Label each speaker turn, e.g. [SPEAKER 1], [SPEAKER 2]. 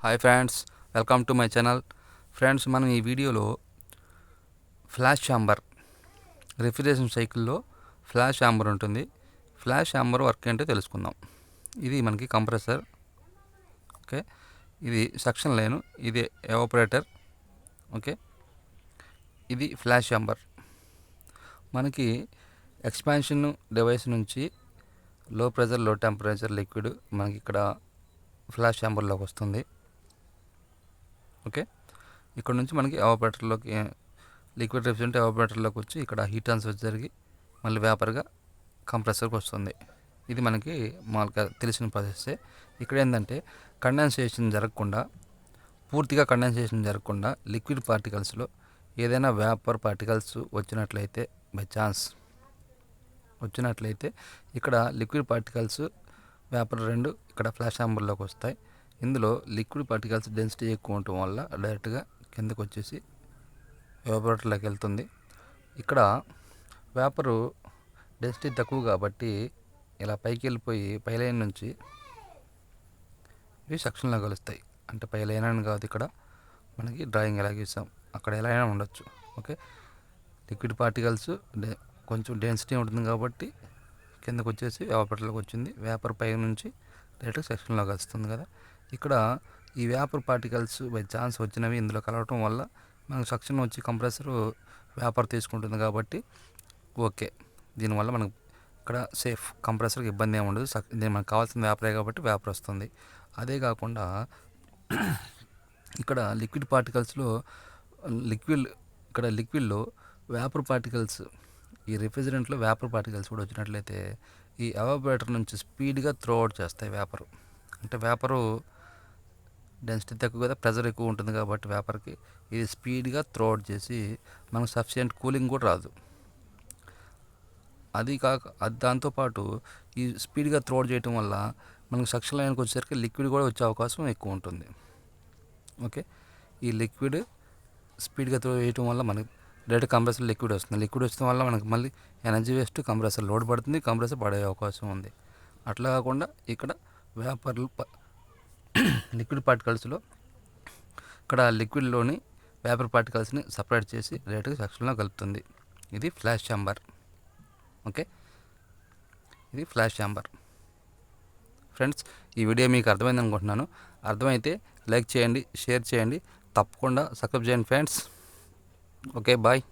[SPEAKER 1] Hi friends, welcome to my channel. Friends, మనం ఈ వీడియోలో ఫ్లాష్ ఛాంబర్ రిఫ్రిజరేషన్ సైకిల్లో ఫ్లాష్ ఛాంబర్ ఉంటుంది. ఫ్లాష్ ఛాంబర్ వర్క్ ఏంటో తెలుసుకుందాం. ఇది మనకి కంప్రెసర్. ఓకే, ఇది సక్షన్ లైను, ఇది ఎవాపరేటర్. ఓకే, ఇది ఫ్లాష్ ఛాంబర్. మనకి ఎక్స్పాన్షన్ డివైస్ నుంచి లో ప్రెషర్ లో టెంపరేచర్ లిక్విడ్ మనకి ఇక్కడ ఫ్లాష్ ఛాంబర్లోకి వస్తుంది. ఓకే, ఇక్కడ నుంచి మనకి ఎవాపరేటర్లోకి లిక్విడ్ రిఫ్రిజరెంట్ ఎవాపరేటర్లోకి వచ్చి ఇక్కడ హీట్ ట్రాన్స్ఫర్ జరిగి మళ్ళీ వేపర్గా కంప్రెసర్కి వస్తుంది. ఇది మనకి మామూలుగా తెలిసిన ప్రాసెస్సే. ఇక్కడ ఏంటంటే కండెన్సేషన్ జరగకుండా, పూర్తిగా కండెన్సేషన్ జరగకుండా లిక్విడ్ పార్టికల్స్లో ఏదైనా వేపర్ పార్టికల్స్ వచ్చినట్లయితే, బై ఛాన్స్ వచ్చినట్లయితే ఇక్కడ లిక్విడ్ పార్టికల్స్ వేపర్ రెండు ఇక్కడ ఫ్లాష్ ఛాంబర్లోకి వస్తాయి. ఇందులో లిక్విడ్ పార్టికల్స్ డెన్సిటీ ఎక్కువ ఉండటం వల్ల డైరెక్ట్గా కిందకు వచ్చేసి ఎవాపరేటర్లోకి వెళ్తుంది. ఇక్కడ వేపరు డెన్సిటీ తక్కువ కాబట్టి ఇలా పైకి వెళ్ళిపోయి పై లైన్ నుంచి ఇవి సెక్షన్లో కలుస్తాయి. అంటే పై లైన్ అని కాదు, ఇక్కడ మనకి డ్రాయింగ్ ఎలా గీసాం అక్కడ ఎలా అయినా ఉండొచ్చు. ఓకే, లిక్విడ్ పార్టికల్స్ కొంచెం డెన్సిటీ ఉంటుంది కాబట్టి కిందకు వచ్చేసి ఎవాపరేటర్లోకి వచ్చింది. వేపర్ పై నుంచి డైరెక్ట్గా సెక్షన్లో కలుస్తుంది కదా. ఇక్కడ ఈ వేపర్ పార్టికల్స్ బై ఛాన్స్ వచ్చినవి ఇందులో కలవటం వల్ల మనకు సక్షన్ వచ్చి కంప్రెసర్ వేపర్ తీసుకుంటుంది కాబట్టి ఓకే, దీనివల్ల మనకు ఇక్కడ సేఫ్, కంప్రెసర్కి ఇబ్బంది ఏమి ఉండదు. దీనికి మనకు కావాల్సిన వేపరే కాబట్టి వేపర్ వస్తుంది. అదే కాకుండా ఇక్కడ లిక్విడ్ పార్టికల్స్లో లిక్విడ్లో వేపర్ పార్టికల్స్, ఈ రిఫ్రిజరెంట్లో వేపర్ పార్టికల్స్ కూడా వచ్చినట్లయితే ఈ ఎవాపరేటర్ నుంచి స్పీడ్గా త్రో అవుట్ చేస్తాయి వేపరు. అంటే వేపరు డెన్సిటీ తక్కువ కదా, ప్రెజర్ ఎక్కువ ఉంటుంది కాబట్టి వేపర్కి ఇది స్పీడ్గా త్రో అవుట్ చేసి మనకు సఫిషియెంట్ కూలింగ్ కూడా రాదు. అది దాంతోపాటు ఈ స్పీడ్గా త్రో అవుట్ చేయటం వల్ల మనకు సక్షన్ లైన్కి వచ్చేసరికి లిక్విడ్ కూడా వచ్చే అవకాశం ఎక్కువ ఉంటుంది. ఓకే, ఈ లిక్విడ్ స్పీడ్గా త్రో చేయటం వల్ల మనకి డైరెక్ట్ కంప్రెసర్ లిక్విడ్ వస్తుంది. లిక్విడ్ వచ్చడం వల్ల మనకి మళ్ళీ ఎనర్జీ వేస్ట్, కంప్రెసర్ లోడ్ పడుతుంది, కంప్రెసర్ పడే అవకాశం ఉంది. అట్లా కాకుండా ఇక్కడ వేపర్లు లిక్విడ్ పార్టికల్స్లో ఇక్కడ లిక్విడ్లోని వేపర్ పార్టికల్స్ని సపరేట్ చేసి డైరెక్ట్గా సెక్షన్లో కలుపుతుంది. ఇది ఫ్లాష్ ఛాంబర్. ఓకే, ఇది ఫ్లాష్ ఛాంబర్. ఫ్రెండ్స్, ఈ వీడియో మీకు అర్థమైంది అనుకుంటున్నాను. అర్థమైతే లైక్ చేయండి, షేర్ చేయండి, తప్పకుండా సబ్స్క్రైబ్ చేయండి ఫ్రెండ్స్. Okay, bye.